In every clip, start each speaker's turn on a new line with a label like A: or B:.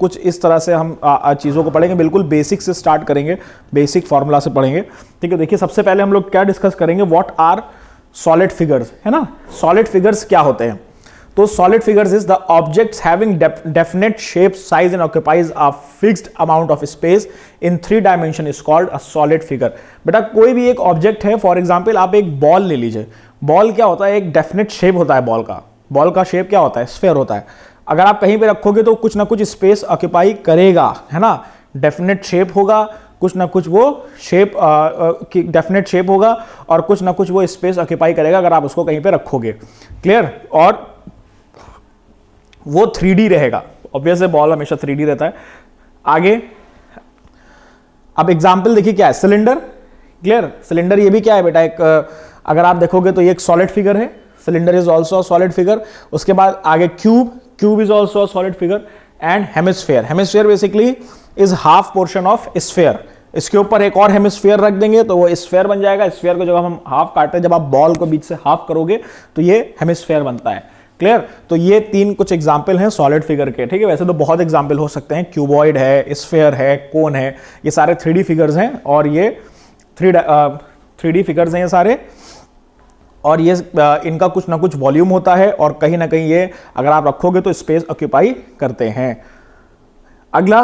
A: कुछ इस तरह से हम चीज़ों को पढ़ेंगे, बिल्कुल बेसिक से स्टार्ट करेंगे, बेसिक फॉर्मूला से पढ़ेंगे। ठीक है, देखिए सबसे पहले हम लोग क्या डिस्कस करेंगे, व्हाट आर सॉलिड फिगर्स, है ना। सॉलिड फिगर्स क्या होते हैं? तो solid figures is the objects having definite shape, size and occupies a fixed amount of space in 3 dimension is called a solid figure. बेटा कोई भी एक ऑब्जेक्ट है, फॉर एग्जांपल आप एक बॉल ले लीजिए। बॉल क्या होता है? एक डेफिनेट शेप होता है बॉल का। बॉल का शेप क्या होता है? स्फीयर होता है। अगर आप कहीं पे रखोगे तो कुछ ना कुछ स्पेस ऑक्यूपाई करेगा, है ना। डेफिनेट शेप होगा, कुछ ना कुछ वो शेप डेफिनेट शेप होगा और कुछ ना कुछ वो स्पेस ऑक्यूपाई करेगा अगर आप उसको कहीं पे रखोगे। क्लियर? और वो 3D रहेगा। ऑब्वियस है, बॉल हमेशा 3D रहता है। आगे अब एग्जांपल देखिए क्या है, सिलेंडर। क्लियर? सिलेंडर ये भी क्या है बेटा? एक अगर आप देखोगे तो ये एक सॉलिड फिगर है। Cylinder is also a solid figure. उसके बाद आगे cube, cube is also a solid figure. And hemisphere, hemisphere basically is half portion of sphere. इसके ऊपर एक और हेमिस्फीयर रख देंगे तो वो स्फीयर बन जाएगा। स्फीयर को जब हम हाफ काटते हैं, जब आप बॉल को बीच से हाफ करोगे तो ये हेमिस्फीयर बनता है। क्लियर? तो ये 3 कुछ एग्जाम्पल हैं सॉलिड फिगर के। ठीक है, वैसे तो बहुत एग्जाम्पल हो सकते हैं, क्यूबॉइड है, स्फीयर है, कोन है, ये सारे 3D फिगर्स हैं और ये 3D फिगर्स हैं ये सारे। और ये इनका कुछ ना कुछ वॉल्यूम होता है और कहीं ना कहीं ये अगर आप रखोगे तो स्पेस ऑक्यूपाई करते हैं। अगला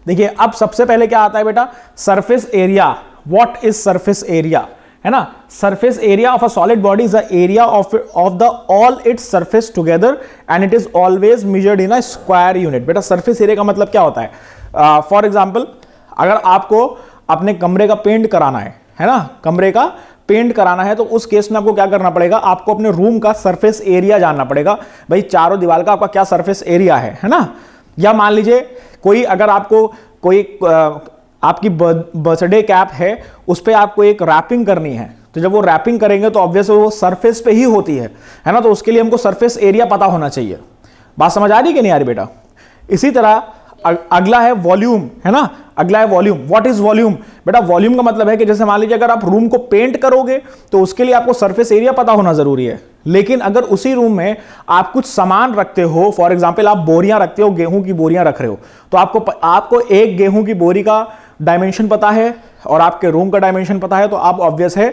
A: देखिए, अब सबसे पहले क्या आता है बेटा? Surface area. What is surface area, है ना। Surface area of a solid body is the area of the all its surface together and it is always measured in a square unit. बेटा सरफेस एरिया का मतलब क्या होता है? For example अगर आपको अपने कमरे का पेंट कराना है ना, कमरे का पेंट कराना है तो उस केस में आपको क्या करना पड़ेगा? आपको अपने रूम का सरफेस एरिया जानना पड़ेगा। भाई चारों दीवार का आपका क्या सरफेस एरिया है ना। या मान लीजिए कोई अगर आपको कोई आपकी बर्थडे कैप है, उस पर आपको एक रैपिंग करनी है, तो जब वो रैपिंग करेंगे तो ऑब्वियस वो सरफेस पे ही होती है ना। तो उसके लिए हमको सरफेस एरिया पता होना चाहिए। बात समझ आ रही कि नहीं आ रही बेटा? इसी तरह अगला है वॉल्यूम, है ना। अगला है वॉल्यूम। What is volume? बेटा वॉल्यूम का मतलब है कि जैसे मान लीजिए अगर आप रूम को पेंट करोगे तो उसके लिए आपको सरफेस एरिया पता होना जरूरी है। लेकिन अगर उसी रूम में आप कुछ सामान रखते हो, फॉर एग्जांपल आप बोरियां रखते हो, गेहूं की बोरियां रख रहे हो, तो आपको एक गेहूं की बोरी का डायमेंशन पता है और आपके रूम का डायमेंशन पता है, तो आप ऑब्वियस है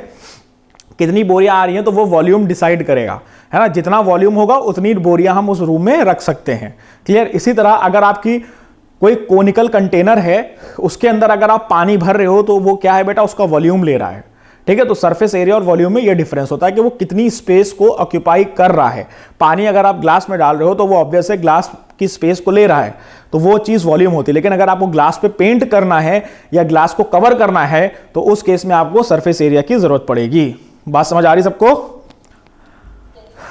A: कितनी बोरियां आ रही हैं तो वो वॉल्यूम डिसाइड करेगा, है ना। जितना वॉल्यूम होगा उतनी बोरियां हम उस रूम में रख सकते हैं। क्लियर? इसी तरह अगर आपकी कोई कोनिकल कंटेनर है, उसके अंदर अगर आप पानी भर रहे हो तो वो क्या है बेटा? उसका वॉल्यूम ले रहा है। ठीक है, तो सरफेस एरिया और वॉल्यूम में ये डिफरेंस होता है कि वो कितनी स्पेस को ऑक्यूपाई कर रहा है। पानी अगर आप ग्लास में डाल रहे हो तो वो ऑब्वियस है ग्लास की स्पेस को ले रहा है, तो वो चीज वॉल्यूम होती है। लेकिन अगर आपको ग्लास पे पेंट करना है या ग्लास को कवर करना है तो उस केस में आपको सरफेस एरिया की जरूरत पड़ेगी। बात समझ आ रही सबको?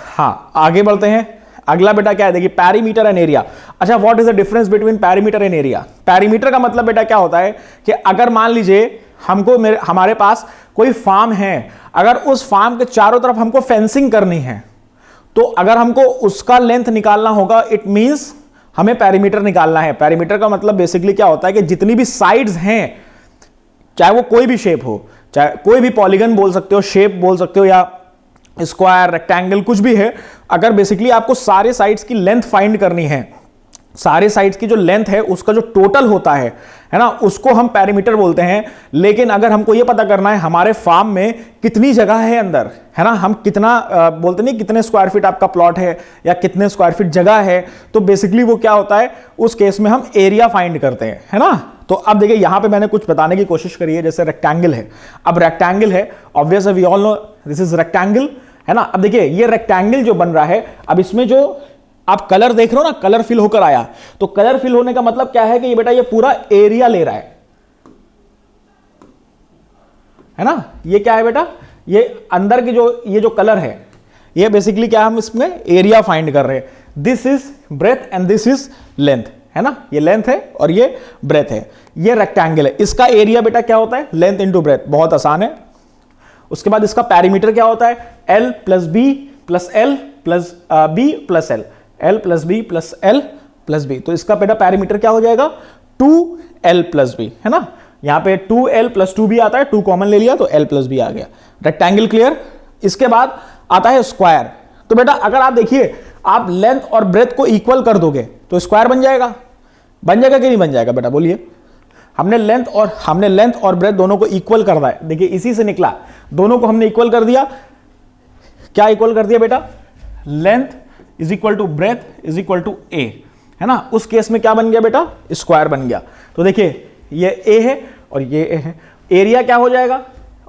A: हाँ, आगे बढ़ते हैं। अगला बेटा क्या है? देखिए पैरीमीटर एंड एरिया। अच्छा, what is the difference between perimeter and area? Perimeter का मतलब बेटा क्या होता है कि अगर मान लीजिए हमारे पास कोई फार्म है, अगर उस फार्म के चारों तरफ हमको फेंसिंग करनी है तो अगर हमको उसका लेंथ निकालना होगा, इट मींस हमें पैरीमीटर निकालना है। पैरीमीटर का मतलब बेसिकली क्या होता है कि जितनी भी साइड्स हैं, चाहे वो कोई भी शेप हो, चाहे कोई भी पॉलीगन बोल सकते हो, शेप बोल सकते हो, या स्क्वायर, रेक्टेंगल, कुछ भी है, अगर बेसिकली आपको सारे साइड्स की लेंथ फाइंड करनी है, सारे साइड्स की जो लेंथ है उसका जो टोटल होता है ना, उसको हम पैरीमीटर बोलते हैं। लेकिन अगर हमको ये पता करना है हमारे फार्म में कितनी जगह है अंदर, है ना, हम कितना बोलते नहीं कितने स्क्वायर फीट आपका प्लॉट है या कितने स्क्वायर फीट जगह है, तो बेसिकली वो क्या होता है, उस केस में हम एरिया फाइंड करते हैं, है ना। तो अब देखिए यहां पे मैंने कुछ बताने की कोशिश करी है, जैसे रेक्टेंगल है। अब रेक्टेंगल है, obvious we all know this is rectangle, है ना। अब देखिए ये रेक्टेंगल जो बन रहा है, अब इसमें जो आप कलर देख रहे हो ना, कलर फिल होकर आया, तो कलर फिल होने का मतलब क्या है कि ये बेटा ये पूरा एरिया ले रहा है ना। ये क्या है बेटा? ये अंदर की ये जो कलर है, ये बेसिकली क्या हम इसमें एरिया फाइंड कर रहे हैं। This is breadth and this is length, है ना। ये लेंथ है और ये ब्रेथ है। ये रेक्टेंगल है, इसका एरिया बेटा क्या होता है? Length into breadth. बहुत आसान है। उसके बाद इसका पैरीमीटर क्या होता है? L plus b plus l plus b plus l, L plus b plus l plus b. तो इसका बेटा पैरीमीटर क्या हो जाएगा? 2L प्लस बी, है ना। यहां पे 2L प्लस 2B आता है, 2 कॉमन ले लिया तो L प्लस बी आ गया। Rectangle clear. इसके बाद आता है स्क्वायर। तो बेटा अगर आप देखिए, आप लेंथ और ब्रेथ को इक्वल कर दोगे तो स्क्वायर बन जाएगा, बन जाएगा कि नहीं बन जाएगा बेटा, बोलिए। हमने लेंथ और ब्रेथ दोनों को इक्वल करना है। देखिए इसी से निकला, दोनों को हमने इक्वल कर दिया। क्या इक्वल कर दिया बेटा? Length is equal to breadth is equal to a, है ना। उस केस में क्या बन गया बेटा? स्क्वायर बन गया। तो देखिए ये ए है और ये ए है। एरिया क्या हो जाएगा?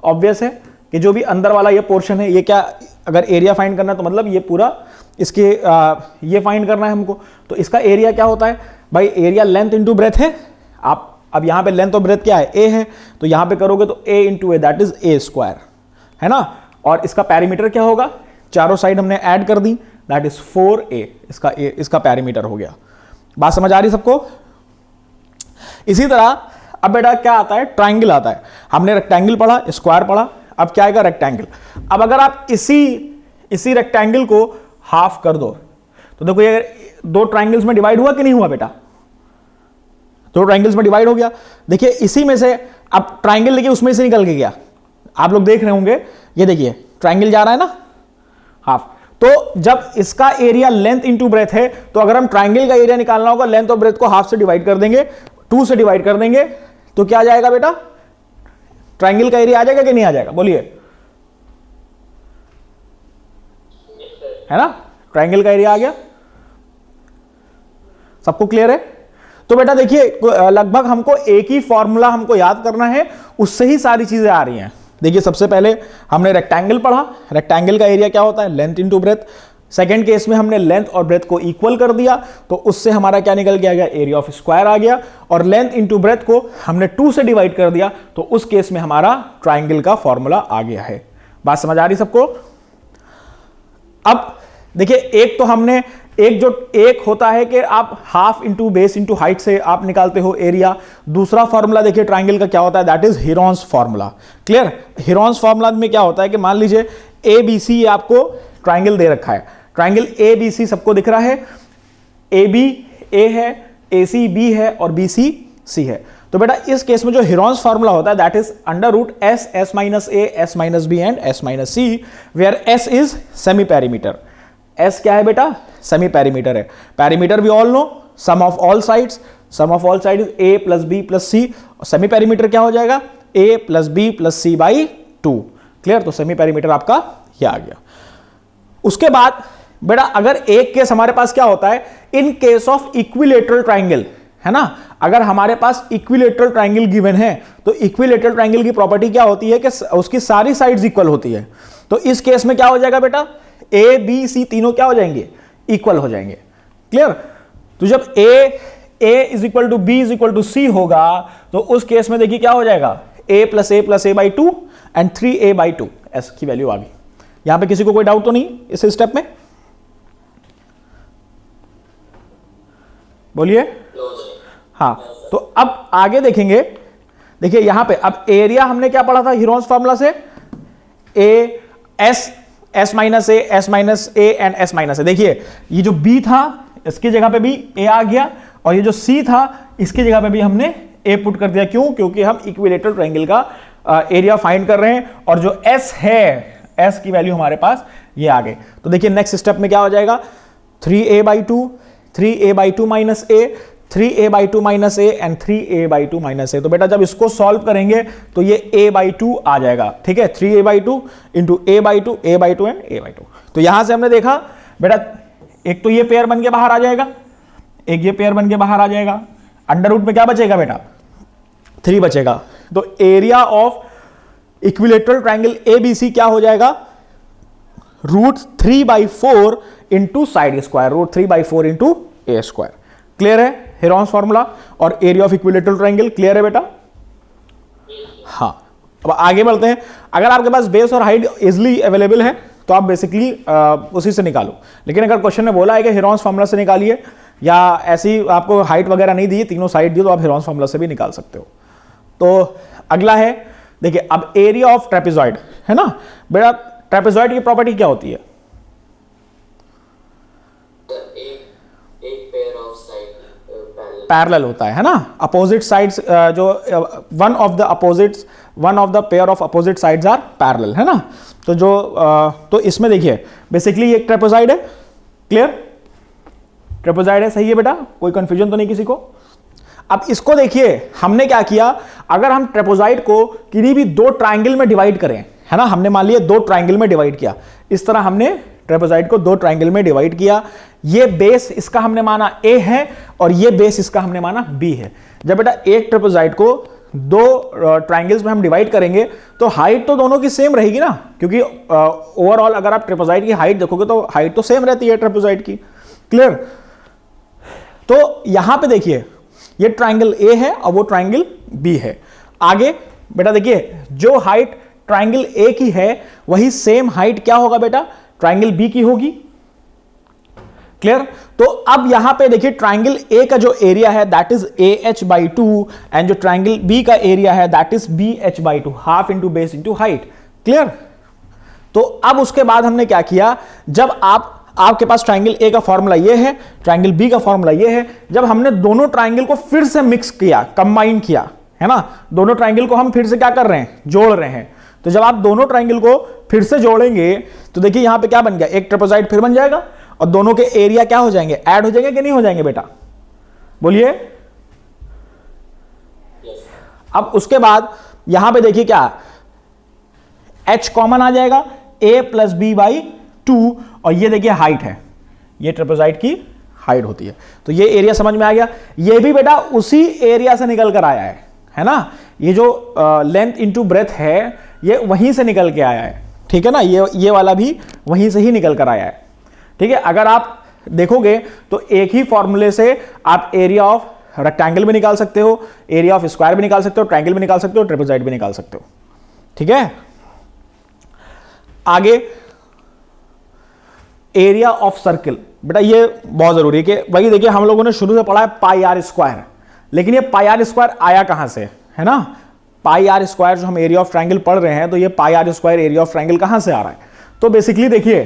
A: ऑब्वियस है कि जो भी अंदर वाला ये पोर्शन है, ये क्या, अगर एरिया फाइंड करना है तो मतलब ये पूरा इसके ये फाइंड करना है हमको। तो इसका एरिया क्या होता है भाई? एरिया लेंथ इंटू ब्रेथ है। आप अब यहां पे लेंथ और ब्रेथ क्या है? ए है, तो यहां पे करोगे तो a into a, that is a square, है ना। और इसका पैरीमीटर क्या होगा? चारों साइड हमने ऐड कर दी, दैट इज 4a। इसका पैरीमीटर हो गया। बात समझ आ रही सबको? इसी तरह अब बेटा क्या आता है? ट्राइंगल आता है। हमने रेक्टेंगल पढ़ा, स्क्वायर पढ़ा, अब क्या आएगा? रेक्टेंगल। अब अगर आप इसी रेक्टेंगल को हाफ कर दो तो देखो ये दो ट्राइंगल्स में डिवाइड हुआ कि नहीं हुआ बेटा? दो ट्राइंगल्स में डिवाइड हो गया। देखिए इसी में से अब ट्राइंगल देखिए उसमें से निकल के गया। आप लोग देख रहे होंगे, ये देखिए ट्राइंगल जा रहा है ना हाफ। तो जब इसका एरिया लेंथ इंटू ब्रेथ है, तो अगर हम ट्राइंगल का एरिया निकालना होगा, लेंथ और ब्रेथ को हाफ से डिवाइड कर देंगे, 2 से डिवाइड कर देंगे, तो क्या आ जाएगा बेटा? ट्राइंगल का एरिया आ जाएगा कि नहीं आ जाएगा? बोलिए, है ना। ट्राइंगल का एरिया आ गया। सबको क्लियर है? तो बेटा देखिए लगभग हमको एक ही फॉर्मूला हमको याद करना है, उससे ही सारी चीजें आ रही हैं। देखिए सबसे पहले हमने रेक्टेंगल पढ़ा, रेक्टेंगल का एरिया क्या होता है? Length into breadth. Second case में हमने लेंथ और ब्रेथ को इक्वल कर दिया, तो उससे हमारा क्या निकल के आ गया? एरिया ऑफ स्क्वायर आ गया। और लेंथ इंटू ब्रेथ को हमने 2 से डिवाइड कर दिया, तो उस केस में हमारा ट्राइंगल का फॉर्मूला आ गया है। बात समझ आ रही सबको? अब देखिए एक तो हमने एक होता है कि आप half into base into height से आप निकालते हो एरिया। दूसरा फॉर्मूला देखिए ट्राइंगल का क्या होता है? That is Heron's formula. Clear? Heron's formula में क्या होता है कि मान लीजिए ए बी सी आपको ट्राइंगल दे रखा है, ट्राइंगल ए बी सी सबको दिख रहा है, ए बी ए है, ए सी बी है और बी सी सी है। तो बेटा इस केस में जो हेरॉन्स फॉर्मूला होता है that is under root s, s minus a, s minus b and s minus c, where s is semi perimeter. S क्या है बेटा? सेमी पैरीमीटर है। Perimeter we all know, sum of all sides, sum of all side is a plus b plus c. Semi perimeter क्या हो जाएगा? A plus b plus c by 2। Clear? तो semi perimeter आपका ये आ गया। उसके बाद बेटा अगर एक केस हमारे पास क्या होता है? In case of equilateral triangle, है ना। अगर हमारे पास इक्विलेटरल ट्राइंगल गिवन है, तो इक्विलेटरल ट्राइंगल की प्रॉपर्टी क्या होती है कि उसकी सारी साइड्स इक्वल होती है। तो इस केस में क्या हो जाएगा बेटा? ए बी सी तीनों क्या हो जाएंगे? इक्वल हो जाएंगे। क्लियर? तो जब a is equal to b is equal to c होगा, तो उस केस में देखिए क्या हो जाएगा? A plus a by 2 and 3a by 2, s की वैल्यू आ गई। यहां पे किसी को कोई डाउट तो नहीं इस स्टेप में? बोलिए। हाँ, तो अब आगे देखेंगे। देखिए यहां पे अब एरिया हमने क्या पढ़ा था हेरॉन्स फार्मूला से? A s minus a and s minus a. देखिए ये जो बी था इसकी जगह पे भी ए आ गया, और ये जो सी था इसकी जगह पे भी हमने ए पुट कर दिया। क्यों? क्योंकि हम इक्विलेटरल ट्रायंगल का एरिया फाइंड कर रहे हैं, और जो एस है, एस की वैल्यू हमारे पास ये आ गए। तो देखिए नेक्स्ट स्टेप में क्या हो जाएगा? 3a by 2, 3a by 2 minus a, 3a by 2 minus a and 3a by 2 minus a. तो बेटा जब इसको सॉल्व करेंगे तो ये a बाई 2 आ जाएगा। ठीक है, 3a by 2 into a by 2 and a by 2। तो यहां से हमने देखा बेटा एक तो ये पेयर बन के बाहर आ जाएगा, एक ये पेयर बन के बाहर आ जाएगा। अंडर रूट में क्या बचेगा बेटा? 3 बचेगा। तो area of equilateral triangle ABC क्या हो जाएगा? √3/4 इंटू साइड स्क्वायर, √3/4 इंटू ए स्क्वायर। क्लियर है हेरॉन्स फॉर्मूला और area of equilateral triangle? Clear है बेटा? हाँ, अब आगे बढ़ते हैं। अगर आपके पास बेस और हाइट इजिली अवेलेबल है तो आप बेसिकली उसी से निकालो, लेकिन अगर क्वेश्चन में बोला है कि हेरॉन्स फॉर्मूला से निकालिए, या ऐसी आपको हाइट वगैरह नहीं दी, तीनों साइड दी, तो आप हेरॉन्स फॉर्मूला से भी निकाल सकते हो। तो अगला है, देखिए अब एरिया ऑफ ट्रेपेजॉइड है ना बेटा। ट्रेपेजॉइड की प्रॉपर्टी क्या होती है? पैरेलल होता है ना। अपोजिट साइड्स जो one of the pair of opposite sides are parallel, है ना। तो जो तो इसमें देखिए बेसिकली एक ट्रेपेजॉइड है। क्लियर? ट्रेपेजॉइड है, सही है बेटा? कोई कंफ्यूजन तो नहीं किसी को? अब इसको देखिए, हमने क्या किया, अगर हम ट्रेपेजॉइड को किसी भी दो ट्राइंगल में डिवाइड करें, है ना, हमने मान लिया दो ट्राइंगल में डिवाइड किया, इस तरह हमने ट्रेपेजॉइड को दो ट्राइंगल में डिवाइड किया, ये बेस इसका हमने माना A है और ये बेस इसका हमने माना B है। जब बेटा एक ट्रेपेजॉइड को दो ट्राइंगल्स में हम डिवाइड करेंगे तो हाइट तो दोनों की सेम रहेगी ना, क्योंकि ओवरऑल अगर आप ट्रेपेजॉइड की हाइट देखोगे तो हाइट तो सेम रहती है ट्रेपेजॉइड की। क्लियर? तो यहां पे देखिए ये ट्राइंगल A है और वो ट्राइंगल B है। आगे बेटा देखिए, जो हाइट ट्राइंगल A की है वही सेम हाइट क्या होगा बेटा, ट्राइंगल B की होगी। क्लियर? तो अब यहां पे देखिए ट्राइंगल A का जो एरिया है दैट इज AH/2 एंड जो ट्राइंगल B का एरिया है that is BH/2, half into base into height. Clear? तो अब उसके बाद हमने क्या किया, जब आपके पास ट्राइंगल A का फॉर्मूला ये है, ट्राइंगल B का फॉर्मूला ये है, जब हमने दोनों ट्राइंगल को फिर से मिक्स किया, कंबाइन किया, है ना, दोनों ट्राइंगल को हम फिर से क्या कर रहे हैं, जोड़ रहे हैं। तो जब आप दोनों ट्राइंगल को फिर से जोड़ेंगे तो देखिए यहां पे क्या बन गया, एक ट्रेपेजॉइड फिर बन जाएगा और दोनों के एरिया क्या हो जाएंगे, ऐड हो जाएंगे कि नहीं हो जाएंगे बेटा, बोलिए। अब उसके बाद यहां पे देखिए क्या, H कॉमन आ जाएगा, A प्लस B/2 और ये देखिए हाइट है, ये ट्रेपेजॉइड की हाइट होती है। तो ये एरिया समझ में आ गया। ये भी बेटा उसी एरिया से निकल कर आया है ना, ये जो लेंथ इंटू ब्रेथ है ये वहीं से निकल के आया है, ठीक है ना, ये वाला भी वहीं से ही निकल कर आया है। ठीक है, अगर आप देखोगे तो एक ही फॉर्मूले से आप एरिया ऑफ रेक्टेंगल भी निकाल सकते हो, एरिया ऑफ स्क्वायर भी निकाल सकते हो, ट्रायंगल भी निकाल सकते हो, ट्रेपेजॉइड भी निकाल सकते हो। ठीक है, आगे एरिया ऑफ सर्किल, बेटा ये बहुत जरूरी है कि भाई देखिए हम लोगों ने शुरू से पढ़ा है पाई आर स्क्वायर, लेकिन ये पाई आर स्क्वायर आया कहां से, है ना, पाई आर स्क्वायर जो हम एरिया ऑफ ट्रायंगल पढ़ रहे हैं तो ये pi r square area of triangle कहां से आ रहा है। तो बेसिकली देखिए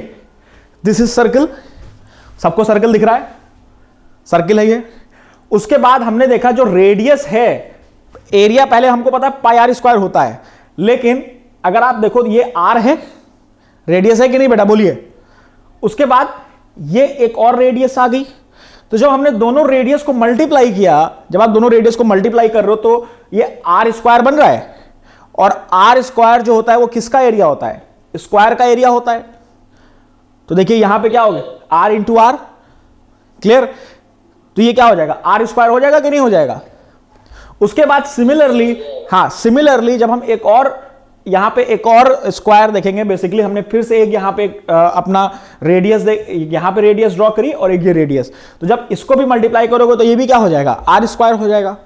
A: दिस इज सर्कल, सबको सर्कल दिख रहा है, सर्कल है ये। उसके बाद हमने देखा जो रेडियस है, एरिया पहले हमको पता है पाई आर स्क्वायर होता है, लेकिन अगर आप देखो ये आर है, रेडियस है कि नहीं बेटा, बोलिए। उसके बाद ये एक और रेडियस आ गई, तो जब हमने दोनों रेडियस को मल्टीप्लाई किया, जब आप दोनों रेडियस को मल्टीप्लाई कर रहे हो तो ये आर स्क्वायर बन रहा है, और आर स्क्वायर जो होता है वो किसका एरिया होता है, स्क्वायर का एरिया होता है। तो देखिए यहां पे क्या हो गया, आर इंटू आर। क्लियर? तो ये क्या हो जाएगा, आर स्क्वायर हो जाएगा कि नहीं हो जाएगा। उसके बाद सिमिलरली, हाँ सिमिलरली जब हम एक और यहां पे एक और स्क्वायर देखेंगे, बेसिकली हमने फिर से एक यहां पे अपना रेडियस यहां पे रेडियस ड्रॉ करी और एक ये रेडियस, तो जब इसको भी मल्टीप्लाई करोगे तो ये भी क्या हो जाएगा, आर स्क्वायर हो जाएगा।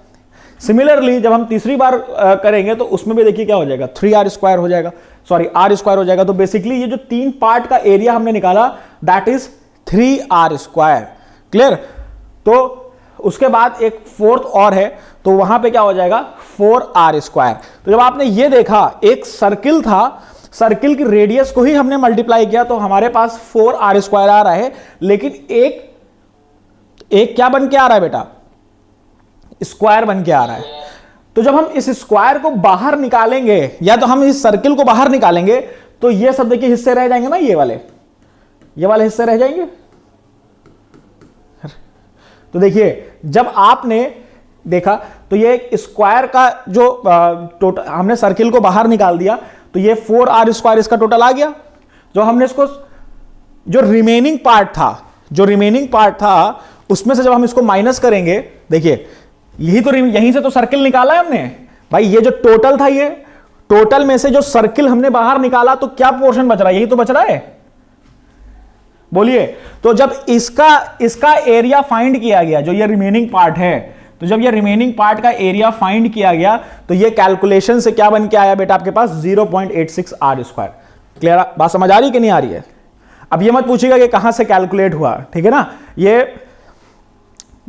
A: सिमिलरली जब हम तीसरी बार करेंगे तो उसमें भी देखिए क्या हो जाएगा, 3r स्क्वायर हो जाएगा, सॉरी आर स्क्वायर हो जाएगा। तो बेसिकली ये जो तीन पार्ट का एरिया हमने निकाला that is 3r square. Clear? तो उसके बाद एक फोर्थ और है, तो वहां पे क्या हो जाएगा 4r स्क्वायर। तो जब आपने ये देखा, एक सर्किल था, सर्किल की रेडियस को ही हमने मल्टीप्लाई किया तो हमारे पास 4r स्क्वायर आ रहा है, लेकिन एक क्या बन के आ रहा है बेटा, स्क्वायर बन के आ रहा है। तो जब हम इस स्क्वायर को बाहर निकालेंगे, या तो हम इस सर्किल को बाहर निकालेंगे, तो ये सब देखिए हिस्से रह जाएंगे ना, ये वाले हिस्से रह जाएंगे। तो देखिए जब आपने देखा तो ये स्क्वायर का जो टोटल हमने सर्किल को बाहर निकाल दिया, तो ये 4r स्क्वायर इसका टोटल आ गया। जो हमने इसको जो रिमेनिंग पार्ट था उसमें से जब हम इसको माइनस करेंगे, देखिए यहीं से तो सर्किल निकाला है हमने भाई, ये जो टोटल था, ये टोटल में से जो सर्किल हमने बाहर निकाला तो क्या पोर्शन बच रहा है, यही तो बच रहा है, बोलिए। तो जब इसका एरिया फाइंड किया गया, जो ये रिमेनिंग पार्ट है, तो जब ये रिमेनिंग पार्ट का एरिया फाइंड किया गया तो ये कैलकुलेशन से क्या बन के आया बेटा आपके पास 0.86r स्क्वायर। क्लियर? बात समझ आ रही कि नहीं आ रही है? अब ये मत पूछिएगा कि कहां से कैलकुलेट हुआ, ठीक है ना, ये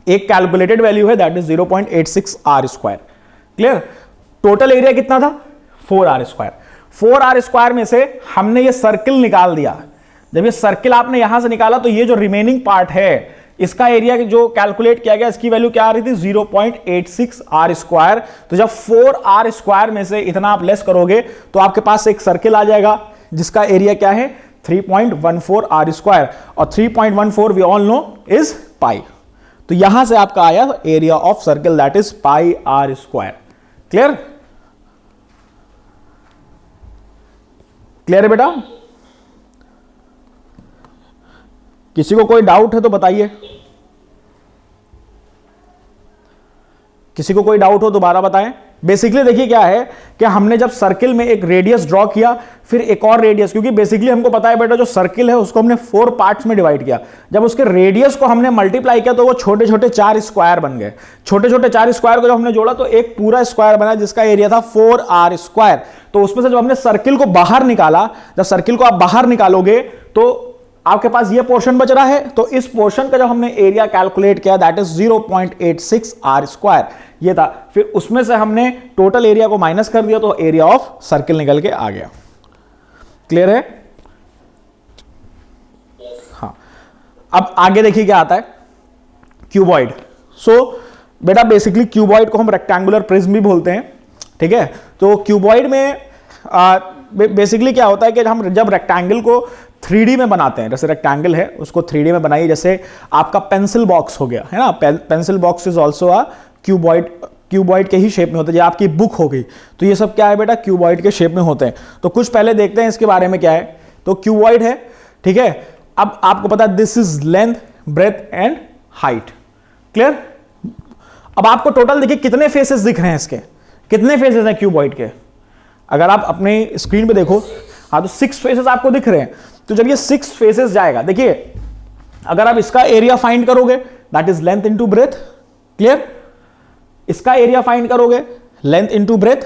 A: एक कैलकुलेटेड वैल्यू है that is 0.86r square. Clear? Total area कितना था 4r स्क्वायर। 4r स्क्वायर में से हमने ये सर्किल निकाल दिया। जब ये सर्किल आपने यहां से निकाला तो ये जो रिमेनिंग पार्ट है इसका एरिया जो कैलकुलेट किया गया, इसकी वैल्यू क्या आ रही थी 0.86r स्क्वायर। तो जब 4r स्क्वायर में से इतना आप लेस करोगे तो आपके पास एक सर्किल आ जाएगा जिसका एरिया क्या है 3.14r स्क्वायर, और 3.14 we all know is pi. तो यहां से आपका आया area of circle, that is pi r square. Clear? Clear है बेटा? किसी को कोई डाउट है तो बताइए, किसी को कोई डाउट हो दोबारा बताएं। बेसिकली देखिए क्या है कि हमने जब सर्किल में एक रेडियस ड्रॉ किया, फिर एक और रेडियस, क्योंकि बेसिकली हमको पता है बेटा जो सर्किल है उसको हमने 4 पार्ट्स में डिवाइड किया, जब उसके रेडियस को हमने मल्टीप्लाई किया तो वो छोटे छोटे 4 स्क्वायर बन गए। छोटे छोटे 4 स्क्वायर को जब हमने जोड़ा तो एक पूरा स्क्वायर बना जिसका एरिया था 4r स्क्वायर। तो उसमें से जब हमने सर्किल को बाहर निकाला, जब सर्किल को आप बाहर निकालोगे तो आपके पास ये पोर्शन बच रहा है, तो इस पोर्शन का जब हमने एरिया कैलकुलेट किया दैट इज 0.86 आर स्क्वायर, ये था। फिर उसमें से हमने टोटल एरिया को माइनस कर दिया तो एरिया ऑफ सर्किल निकल के आ गया। क्लियर है? हाँ, अब आगे देखिए क्या आता है, क्यूबॉइड। सो बेटा बेसिकली क्यूबॉइड को हम रेक्टेंगुलर प्रिज्म भी बोलते हैं, ठीक है। तो क्यूबॉइड में बेसिकली क्या होता है कि हम जब रेक्टेंगल को 3D में बनाते हैं, जैसे रेक्टेंगल है उसको 3D में बनाइए, जैसे आपका पेंसिल बॉक्स हो गया है ना, pencil box is also a cuboid, cuboid के ही शेप में होते हैं। आपकी बुक हो गई तो ये सब क्या है बेटा, क्यूबॉइड के शेप में होते हैं। तो कुछ पहले देखते हैं इसके बारे में क्या है। तो क्यूबॉइड है, ठीक है। अब आपको पता है this is length, breadth and height. Clear? अब आपको टोटल देखिए कितने फेसेस दिख रहे हैं इसके, कितने फेसेस हैं क्यूबॉइड के, अगर आप अपने स्क्रीन पे देखो, हाँ तो 6 फेसेस आपको दिख रहे हैं। तो जब ये 6 फेसेस जाएगा, देखिए अगर आप इसका एरिया फाइंड करोगे that is length into breadth. Clear? इसका एरिया फाइंड करोगे लेंथ इनटू ब्रेथ।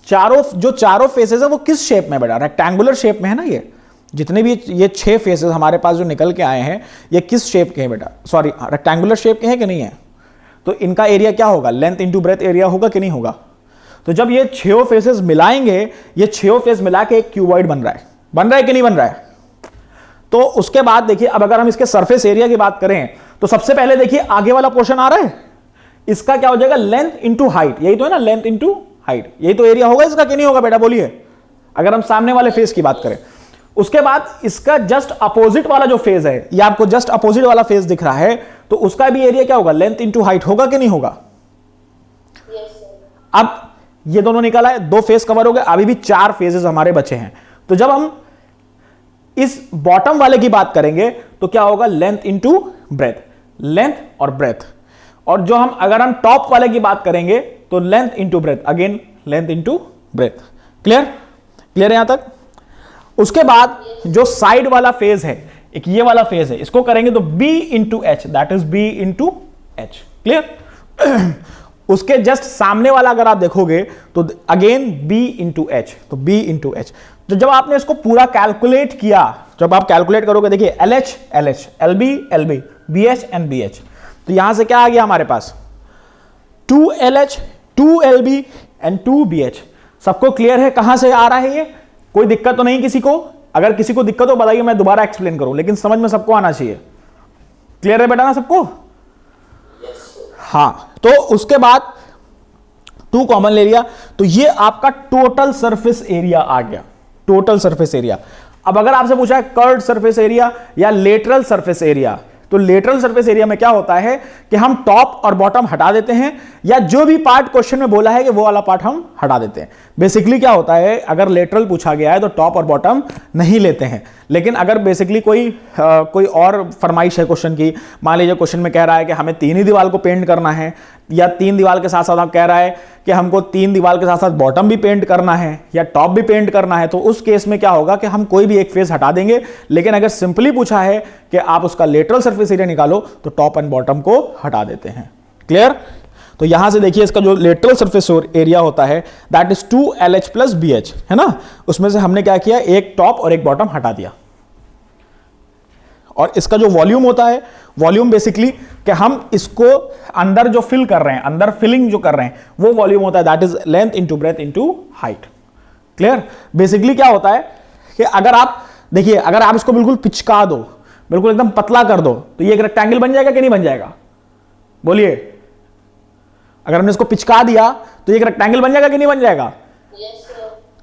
A: चारों फेसेस है वो किस शेप में बेटा, रेक्टेंगुलर शेप में है ना। ये जितने भी ये 6 फेसेस हमारे पास जो निकल के आए हैं ये किस शेप के हैं बेटा, सॉरी रेक्टेंगुलर शेप के हैं कि नहीं है। तो इनका एरिया क्या होगा, लेंथ इनटू ब्रेथ एरिया होगा कि नहीं होगा। तो जब ये 6 फेसेस मिलाएंगे, ये 6 फेस मिला के एक क्यूबॉइड बन रहा है कि नहीं बन रहा है। तो उसके बाद देखिए अब अगर हम इसके सरफेस एरिया की बात करें तो सबसे पहले देखिए आगे वाला पोर्शन आ रहा है, इसका क्या हो जाएगा, लेंथ इंटू हाइट। यही तो है ना, लेंथ इंटू हाइट, यही तो एरिया होगा इसका कि नहीं होगा बेटा, बोलिए। अगर हम सामने वाले फेस की बात करें, उसके बाद इसका जस्ट अपोजिट वाला जो फेस है, ये आपको जस्ट अपोजिट वाला फेस दिख रहा है, तो उसका भी एरिया क्या होगा, लेंथ इंटू हाइट होगा कि नहीं होगा। अब ये दोनों निकला है, 2 फेस कवर हो गए, अभी भी 4 फेजेस हमारे बचे हैं। तो जब हम इस बॉटम वाले की बात करेंगे तो क्या होगा, लेंथ इंटू ब्रेथ, लेंथ और ब्रेथ। और जो हम अगर हम टॉप वाले की बात करेंगे तो length into breadth, again length into breadth. Clear? Clear है यहां तक? उसके बाद जो साइड वाला फेज है, एक ये वाला फेज है, इसको करेंगे तो B into H, that is B into H. Clear? उसके जस्ट सामने वाला अगर आप देखोगे तो अगेन B इंटू एच, तो B इंटू एच। तो जब आपने इसको पूरा कैलकुलेट किया, जब आप कैलकुलेट करोगे देखिए LH LH, LB LB, BH and BH, तो यहां से क्या आ गया हमारे पास 2LH 2LB एंड 2BH। सबको क्लियर है कहां से आ रहा है ये, कोई दिक्कत तो नहीं किसी को? अगर किसी को दिक्कत हो बताइए, मैं दोबारा एक्सप्लेन करूं, लेकिन समझ में सबको आना चाहिए। क्लियर है बेटा ना सबको? हाँ, तो उसके बाद 2 कॉमन एरिया, तो ये आपका टोटल सरफेस एरिया आ गया, टोटल सरफेस एरिया। अब अगर आपसे पूछा है कर्व्ड सरफेस एरिया या लेटरल सरफेस एरिया, तो लेटरल सरफेस एरिया में क्या होता है कि हम टॉप और बॉटम हटा देते हैं, या जो भी पार्ट क्वेश्चन में बोला है कि वो वाला पार्ट हम हटा देते हैं। बेसिकली क्या होता है, अगर लेटरल पूछा गया है तो टॉप और बॉटम नहीं लेते हैं। लेकिन अगर बेसिकली कोई और फरमाइश है क्वेश्चन की, मान लीजिए क्वेश्चन में कह रहा है कि हमें 3 ही दीवार को पेंट करना है, या 3 दीवार के साथ साथ हम कह रहा है कि हमको 3 दीवार के साथ साथ बॉटम भी पेंट करना है या टॉप भी पेंट करना है, तो उस केस में क्या होगा कि हम कोई भी एक फेस हटा देंगे। लेकिन अगर सिंपली पूछा है कि आप उसका लेटरल सरफेस एरिया निकालो तो टॉप एंड बॉटम को हटा देते हैं। क्लियर? तो यहां से देखिए इसका जो लेटरल सरफेस एरिया होता है that is 2LH plus BH, है ना। उसमें से हमने क्या किया, एक टॉप और एक बॉटम हटा दिया। और इसका जो वॉल्यूम होता है, वॉल्यूम बेसिकली कि हम इसको अंदर जो फिल कर रहे हैं, अंदर फिलिंग जो कर रहे हैं, वो वॉल्यूम होता है that is length into breadth into height. Clear? Basically क्या होता है कि अगर आप देखिए, अगर आप इसको बिल्कुल पिचका दो, बिल्कुल एकदम पतला कर दो, तो ये एक रेक्टेंगल बन जाएगा कि नहीं बन जाएगा, बोलिए। अगर हमने इसको पिचका दिया तो ये एक रेक्टेंगल बन जाएगा कि नहीं बन जाएगा?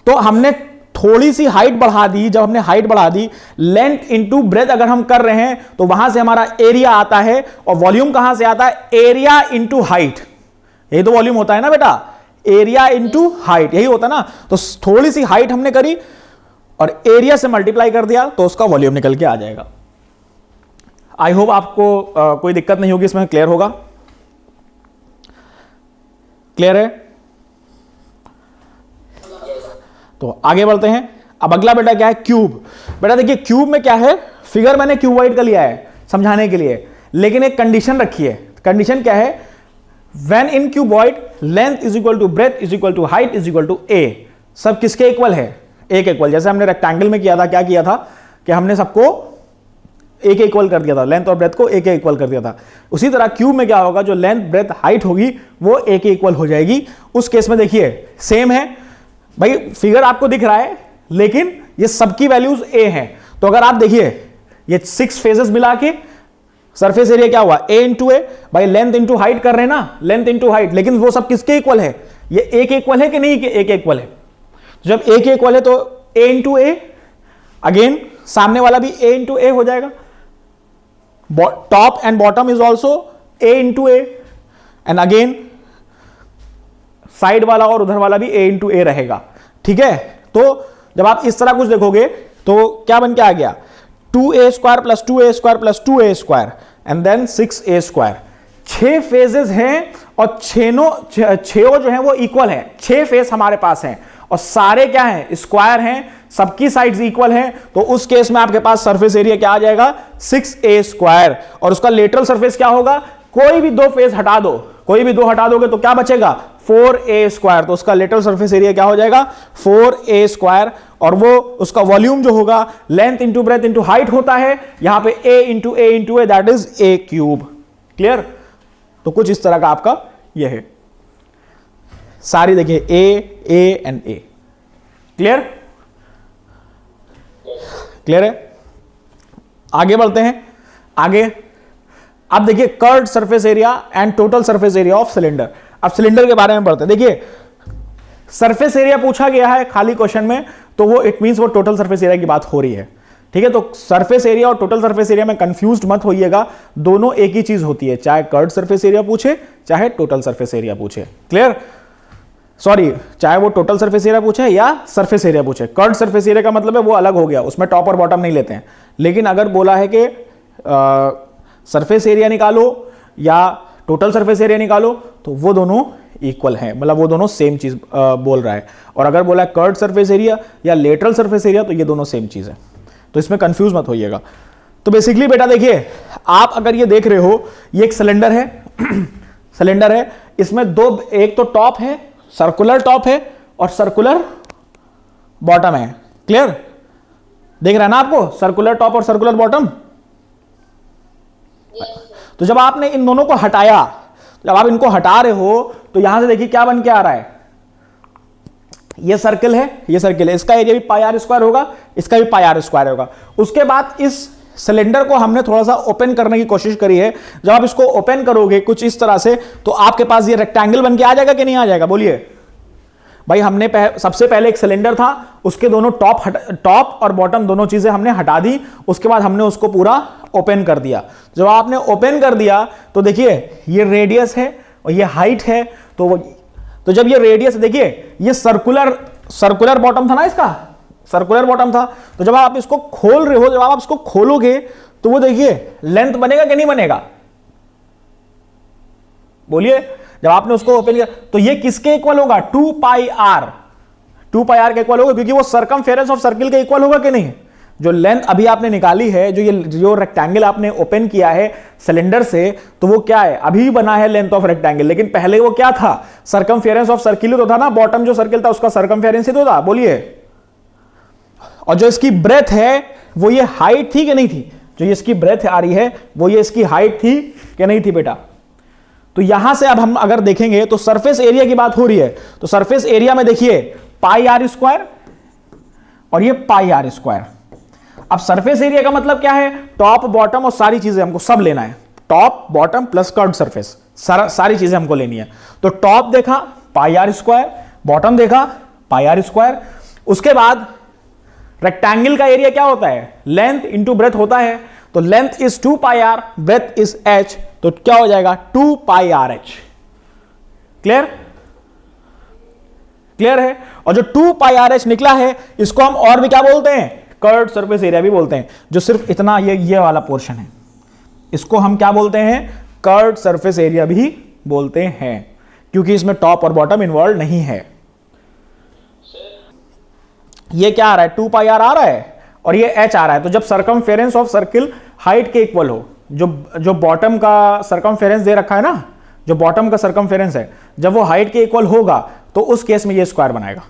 A: तो हमने थोड़ी सी हाइट बढ़ा दी, जब हमने हाइट बढ़ा दी, लेंथ इंटू ब्रेथ अगर हम कर रहे हैं तो वहां से हमारा एरिया आता है, और वॉल्यूम कहां से आता है, एरिया इंटू हाइट। यही तो वॉल्यूम होता है ना बेटा, एरिया इंटू हाइट, यही होता है ना। तो थोड़ी सी हाइट हमने करी और एरिया से मल्टीप्लाई कर दिया तो उसका वॉल्यूम निकल के आ जाएगा। आई होप आपको कोई दिक्कत नहीं होगी इसमें, क्लियर होगा? क्लियर है? तो आगे बढ़ते हैं। अब अगला बेटा क्या है, क्यूब। बेटा देखिए क्यूब में क्या है, फिगर मैंने क्यूबॉइड का लिया है समझाने के लिए, लेकिन एक कंडीशन रखी है। कंडीशन क्या है, when in cuboid length is equal to breadth is equal to height is equal to a. सब किसके इक्वल है, एक इक्वल। जैसे हमने रेक्टेंगल में किया था, क्या किया था कि हमने सबको एक इक्वल कर दिया था, लेंथ और ब्रेथ को एक इक्वल कर दिया था। उसी तरह क्यूब में क्या होगा, जो लेंथ ब्रेथ हाइट होगी वो एक इक्वल हो जाएगी। उस केस में देखिए सेम है भाई, फिगर आपको दिख रहा है लेकिन ये सबकी वैल्यूज ए हैं। तो अगर आप देखिए ये 6 फेजेस मिला के सरफेस एरिया क्या हुआ, ए इंटू ए। भाई लेंथ इंटू हाइट कर रहे हैं ना, लेंथ इंटू हाइट, लेकिन वो सब किसके इक्वल है, ये एक इक्वल है कि नहीं, कि एक इक्वल है। जब एक इक्वल है तो ए इंटू ए, अगेन सामने वाला भी ए इंटू ए हो जाएगा। Top and bottom is also a into A, and again side वाला और उधर वाला भी ए इंटू ए रहेगा। ठीक है, तो जब आप इस तरह कुछ देखोगे तो क्या बन के आ गया, 2a square plus 2a square plus 2a square and then 6a square. 6 faces हैं और छो जो है वो इक्वल है। 6 फेस हमारे पास हैं और सारे क्या हैं, स्क्वायर हैं, सबकी साइड्स इक्वल हैं। तो उस केस में आपके पास सरफेस एरिया क्या आ जाएगा, 6a स्क्वायर। और उसका लेटरल सरफेस क्या होगा, कोई भी 2 फेस हटा दो, कोई भी 2 हटा दोगे तो क्या बचेगा, 4a स्क्वायर। तो उसका लेटरल सरफेस एरिया क्या हो जाएगा, 4a स्क्वायर। और वो उसका वॉल्यूम जो होगा length into breadth into height होता है, यहां पे a into A into a, that is a cube. Clear? तो कुछ इस तरह का आपका ये है, सारी देखिए a and a। Clear? Clear है? आगे बढ़ते हैं। आगे अब देखिए curved surface area and total surface area of cylinder. अब सिलेंडर के बारे में पढ़ते हैं। देखिए सरफेस एरिया पूछा गया है खाली क्वेश्चन में, तो वो इट मींस वो टोटल सरफेस एरिया की बात हो रही है। ठीक है, तो सरफेस एरिया और टोटल सरफेस एरिया में कंफ्यूज्ड मत होइएगा, दोनों एक ही चीज होती है, चाहे कर्व्ड सरफेस एरिया पूछे चाहे टोटल सरफेस एरिया पूछे। क्लियर? सॉरी, चाहे वो टोटल सरफेस एरिया पूछे या सरफेस एरिया पूछे। कर्व्ड सरफेस एरिया का मतलब है वो अलग हो गया, उसमें टॉप और बॉटम नहीं लेते हैं। लेकिन अगर बोला है कि सरफेस एरिया निकालो या टोटल सरफेस एरिया निकालो, तो वो दोनों इक्वल हैं, मतलब वो दोनों सेम चीज बोल रहा है। और अगर बोला है कर्व्ड सरफेस एरिया या लेटरल सरफेस एरिया, तो ये दोनों सेम चीज है, तो इसमें कंफ्यूज मत होइएगा। तो बेसिकली बेटा देखिए, आप अगर ये देख रहे हो, ये एक सिलेंडर है सिलेंडर है, इसमें दो, एक तो टॉप है, सर्कुलर टॉप है और सर्कुलर बॉटम है। क्लियर? देख रहा है ना आपको, सर्कुलर टॉप और सर्कुलर बॉटम। तो जब आपने इन दोनों को हटाया, जब आप इनको हटा रहे हो, तो यहां से देखिए क्या बन के आ रहा है, ये सर्कल है, ये सर्कल है, इसका एरिया भी पाई आर स्क्वायर होगा, इसका भी पाई आर स्क्वायर होगा। उसके बाद इस सिलेंडर को हमने थोड़ा सा ओपन करने की कोशिश करी है। जब आप इसको ओपन करोगे कुछ इस तरह से, तो आपके पास ये रेक्टेंगल बन के आ जाएगा कि नहीं आ जाएगा, बोलिए भाई। हमने सबसे पहले एक सिलेंडर था, उसके दोनों टॉप और बॉटम दोनों चीजें हमने हटा दी, उसके बाद हमने उसको पूरा ओपन कर दिया। जब आपने ओपन कर दिया तो देखिए ये रेडियस है और ये हाइट है। तो जब ये रेडियस, देखिए ये सर्कुलर बॉटम था ना, इसका सर्कुलर बॉटम था। तो जब आप इसको खोल रहे हो, जब आप इसको खोलोगे तो वो देखिए लेंथ बनेगा कि नहीं बनेगा, बोलिए। जब आपने उसको ओपन किया तो ये किसके इक्वल होगा, 2 पाई आर के इक्वल होगा, क्योंकि वो सर्कमफेरेंस ऑफ सर्किल के इक्वल होगा कि नहीं। जो लेंथ अभी आपने निकाली है, जो रेक्टेंगल आपने ओपन किया है सिलेंडर से, तो वो क्या है, अभी बना है लेंथ ऑफ रेक्टेंगल, लेकिन पहले वो क्या था, सर्कमफेरेंस ऑफ सर्किल तो था ना, बॉटम जो सर्किल था उसका सर्कमफेरेंस ही तो था, बोलिए। और जो इसकी ब्रेथ है वो ये हाइट थी कि नहीं थी, जो ये इसकी ब्रेथ आ रही है वो ये इसकी हाइट थी कि नहीं थी बेटा। तो यहां से अब हम अगर देखेंगे तो सरफेस एरिया की बात हो रही है, तो सरफेस एरिया में देखिए पाई आर स्क्वायर और ये पाई आर स्क्वायर। अब सरफेस एरिया का मतलब क्या है, टॉप बॉटम और सारी चीजें हमको सब लेना है, top bottom plus curved surface, सारी चीजें हमको लेनी है। तो टॉप देखा पाई आर स्क्वायर, बॉटम देखा पाई आर स्क्वायर, उसके बाद रेक्टेंगल का एरिया क्या होता है, लेंथ इंटू ब्रेथ होता है, तो length is 2 pi r, breadth is h, तो क्या हो जाएगा 2 pi r h. Clear, clear है। और जो 2 पाई आर एच निकला है इसको हम और भी क्या बोलते हैं, कर्व्ड सरफेस एरिया भी बोलते हैं। जो सिर्फ इतना ये वाला पोर्शन है इसको हम क्या बोलते हैं, कर्व्ड सरफेस एरिया भी बोलते हैं, क्योंकि इसमें टॉप और बॉटम इन्वॉल्व नहीं है। ये क्या आ रहा है, 2 पाई आर आ रहा है और ये h आ रहा है। तो जब सर्कमफेरेंस ऑफ सर्किल हाइट के इक्वल हो, जो बॉटम का सर्कमफेरेंस दे रखा है ना, जो बॉटम का सर्कमफेरेंस है, जब वो हाइट के इक्वल होगा तो उस केस में ये स्क्वायर बनाएगा।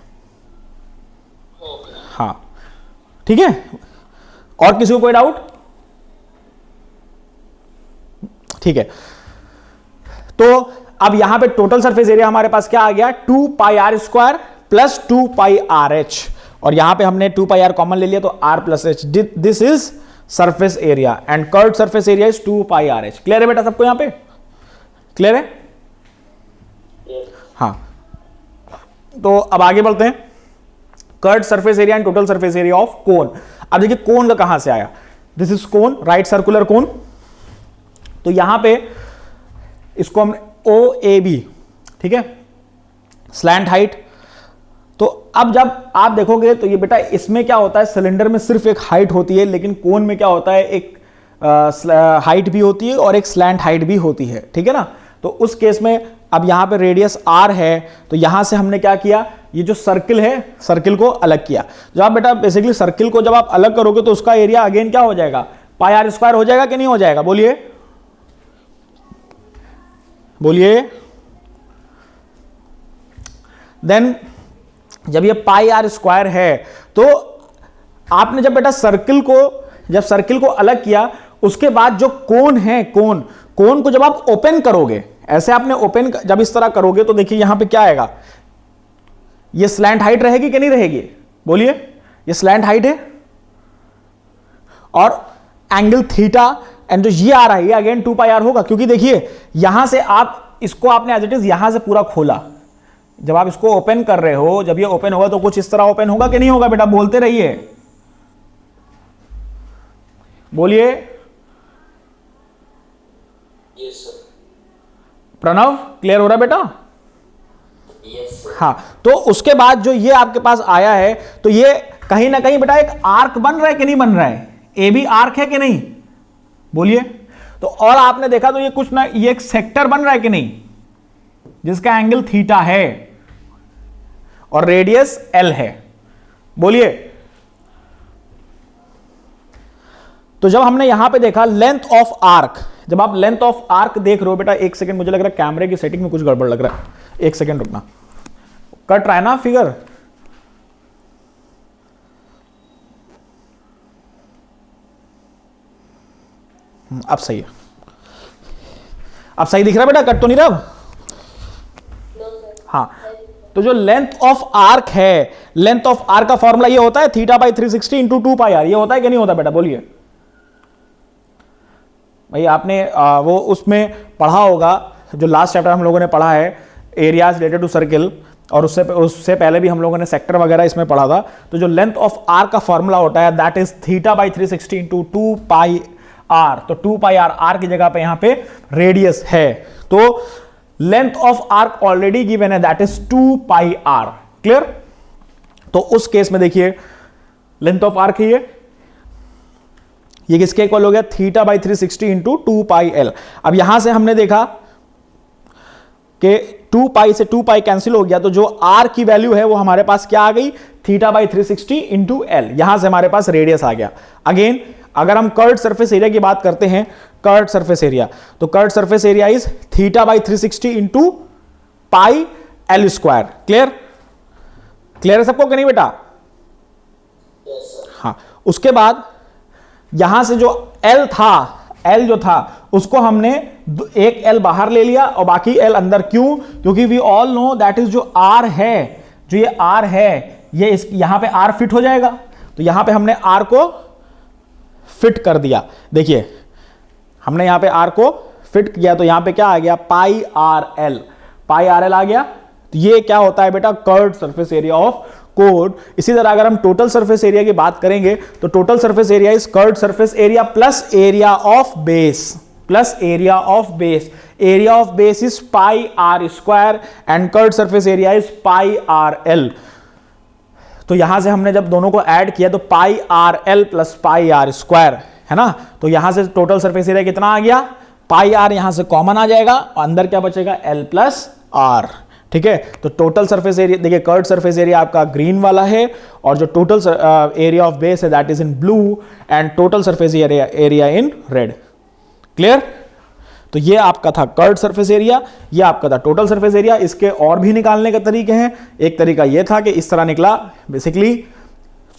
A: हाँ ठीक है, और किसी को कोई डाउट? ठीक है, तो अब यहां पे टोटल सरफेस एरिया हमारे पास क्या आ गया, 2 pi r square plus 2 pi r h, और यहां पे हमने 2 पाई आर कॉमन ले लिया तो r plus H, this is surface area and curved surface area is 2 pi r h. Clear है बेटा सबको, यहां पे क्लियर है? हाँ, तो अब आगे बढ़ते हैं, curved surface area and total surface area of cone. अब देखिए कोन का कहां से आया, this is cone, right circular cone, तो यहां पे इसको हम ओ ए बी, ठीक है, स्लैंट हाइट। तो अब जब आप देखोगे तो ये बेटा इसमें क्या होता है, सिलेंडर में सिर्फ एक हाइट होती है, लेकिन कोन में क्या होता है, एक हाइट भी होती है और एक स्लैंट हाइट भी होती है, ठीक है ना। तो उस केस में अब यहां पे रेडियस r है, तो यहां से हमने क्या किया, ये जो सर्किल है सर्किल को अलग किया। जब आप बेटा बेसिकली सर्किल को जब आप अलग करोगे तो उसका एरिया अगेन क्या हो जाएगा, पाई आर स्क्वायर हो जाएगा कि नहीं हो जाएगा, बोलिए बोलिए। देन जब ये पाई आर स्क्वायर है तो आपने जब बेटा सर्किल को अलग किया, उसके बाद जो कोन है, कोन को जब आप ओपन करोगे, ऐसे आपने ओपन जब इस तरह करोगे तो देखिए यहां पे क्या आएगा, ये स्लैंट हाइट रहेगी कि नहीं रहेगी, बोलिए। ये स्लैंट हाइट है और एंगल थीटा, एंड जो ये आ रहा है ये अगेन 2 पाई आर होगा, क्योंकि देखिए यहां से आप इसको आपने एज इट इज यहां से पूरा खोला, जब आप इसको ओपन कर रहे हो, जब ये ओपन होगा तो कुछ इस तरह ओपन होगा कि नहीं होगा बेटा, बोलते रहिए, बोलिए।
B: Yes sir.
A: प्रणव क्लियर हो रहा है बेटा?
B: Yes sir.
A: हाँ, तो उसके बाद जो ये आपके पास आया है, तो ये कहीं ना कहीं बेटा एक आर्क बन रहा है कि नहीं बन रहा है, ए बी आर्क है कि नहीं, बोलिए। तो और आपने देखा तो ये कुछ ना, ये एक सेक्टर बन रहा है कि नहीं, जिसका एंगल थीटा है और रेडियस एल है, बोलिए। तो जब हमने यहां पे देखा लेंथ ऑफ आर्क, जब आप लेंथ ऑफ आर्क देख रहे हो बेटा, एक सेकंड, मुझे लग रहा है कैमरे की सेटिंग में कुछ गड़बड़ लग रहा है, एक सेकंड रुकना, कट रहा है ना फिगर, अब सही है, अब सही दिख रहा है बेटा, कट तो नहीं रहा? हाँ, तो जो लेंथ ऑफ आर्क है, लेंथ ऑफ आर्क का फॉर्मूला ये होता है theta by 360 into 2 pi r, ये होता है कि नहीं होता बेटा, बोलिए भाई। आपने वो उसमें पढ़ा होगा, जो लास्ट चैप्टर हम लोगों ने पढ़ा है एरियाज रिलेटेड टू सर्किल, और उससे पहले भी हम लोगों ने सेक्टर वगैरह इसमें पढ़ा था। तो जो लेंथ ऑफ आर्क का फॉर्मूला होता है that is theta by 360 into 2 pi r. तो 2 पाई आर की जगह पे यहां पे रेडियस है, तो length of arc already given है that is 2 pi r. Clear? तो उस केस में देखिए लेंथ ऑफ आर्क है ये किसके इक्वल हो गया, theta by 360 into 2 pi L. अब यहां से हमने देखा कि 2 पाई से 2 पाई कैंसिल हो गया, तो जो आर की वैल्यू है वो हमारे पास क्या आ गई, थीटा बाई 360 इंटू एल। यहां से हमारे पास रेडियस आ गया। अगेन अगर हम कर्व्ड सरफेस एरिया की बात करते हैं, कर्व्ड सरफेस एरिया, तो curved surface area is theta by 360 into pi L square. Clear? Clear है सबको कि नहीं बेटा? हाँ, उसके बाद यहां से जो एल जो था उसको हमने एक एल बाहर ले लिया और बाकी एल अंदर। क्यों? क्योंकि we all know that is जो आर है, जो ये आर है, ये यहां पे आर फिट हो जाएगा, तो यहां पे हमने आर को फिट कर दिया। देखिए हमने यहां पे आर को फिट किया, तो यहां पे क्या आ गया, पाई आर एल आ गया। तो ये क्या होता है बेटा, curved surface area of code. इसी तरह अगर हम टोटल सरफेस एरिया की बात करेंगे तो total surface area is curved surface area plus area of base, plus area of base. Area of base is pi r square and curved surface area is pi r l. तो यहां से हमने जब दोनों को ऐड किया तो pi r l plus pi r square, है ना। तो यहां से टोटल सरफेस एरिया कितना आ गया, पाई आर यहां से कॉमन आ जाएगा, अंदर क्या बचेगा, एल प्लस आर। ठीक है, तो टोटल सरफेस एरिया देखिए, कर्व्ड सरफेस एरिया आपका ग्रीन वाला है और जो टोटल एरिया ऑफ बेस है that is in blue and total surface area in red. Clear. तो ये आपका था कर्व्ड सरफेस एरिया, ये आपका था टोटल सरफेस एरिया। इसके और भी निकालने के तरीके हैं। एक तरीका ये था कि इस तरह निकला बेसिकली,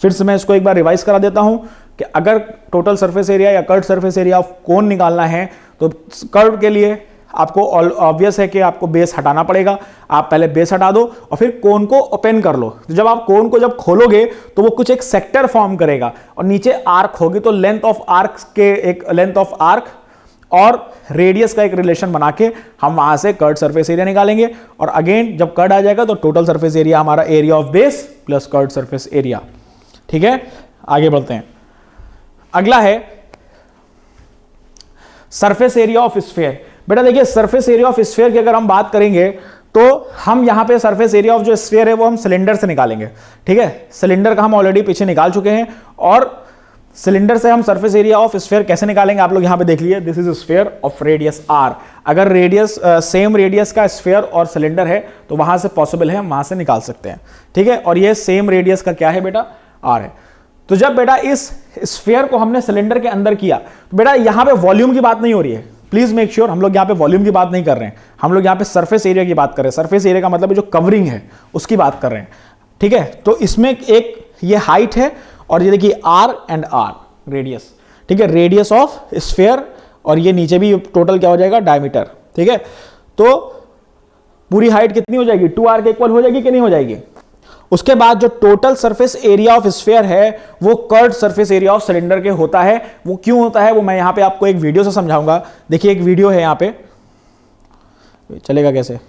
A: फिर से मैं इसको एक बार रिवाइज करा देता हूं कि अगर टोटल सरफेस एरिया या curved surface area of cone निकालना है तो कर्व के लिए आपको ऑब्वियस है कि आपको बेस हटाना पड़ेगा। आप पहले बेस हटा दो और फिर कोन को ओपन कर लो। तो जब आप कोन को जब खोलोगे तो वो कुछ एक सेक्टर फॉर्म करेगा और नीचे आर्क होगी, तो लेंथ ऑफ आर्क के एक लेंथ ऑफ आर्क और रेडियस का एक रिलेशन बना के हम वहां से कर्व्ड सरफेस एरिया निकालेंगे। और अगेन जब कर्व आ जाएगा तो टोटल सरफेस एरिया हमारा area of base plus curved surface area. ठीक है, आगे बढ़ते हैं। अगला है सरफेस एरिया ऑफ स्फीयर। बेटा देखिए, सरफेस एरिया ऑफ स्फीयर की अगर हम बात करेंगे तो हम यहां पे सरफेस एरिया ऑफ जो स्फीयर है वो हम सिलेंडर से निकालेंगे। ठीक है, सिलेंडर का हम ऑलरेडी पीछे निकाल चुके हैं और सिलेंडर से हम सरफेस एरिया ऑफ स्फीयर कैसे निकालेंगे आप लोग यहां पे देख लीजिए। This is sphere of radius r. अगर रेडियस सेम रेडियस का स्फीयर और सिलेंडर है तो वहां से पॉसिबल है, हम वहां से निकाल सकते हैं। ठीक है, और ये सेम रेडियस का क्या है बेटा, आर है। तो जब बेटा इस स्फीयर को हमने सिलेंडर के अंदर किया तो बेटा यहां पे वॉल्यूम की बात नहीं हो रही है। प्लीज मेक श्योर, हम लोग यहां पे वॉल्यूम की बात नहीं कर रहे हैं, हम लोग यहां पे सरफेस एरिया की बात कर रहे हैं। सरफेस एरिया का मतलब जो कवरिंग है उसकी बात कर रहे हैं। ठीक है, तो इसमें एक ये हाइट है और ये देखिए आर एंड आर रेडियस। ठीक है, रेडियस ऑफ स्फीयर और ये नीचे भी टोटल क्या हो जाएगा, डायमीटर। ठीक है, तो पूरी हाइट कितनी हो जाएगी, 2r के इक्वल हो जाएगी कि नहीं हो जाएगी। उसके बाद जो total surface area of sphere है वो curved surface area of cylinder के होता है। वो क्यों होता है वो मैं यहां पे आपको एक वीडियो से समझाऊंगा। देखिए एक वीडियो है यहां पे, चलेगा कैसे,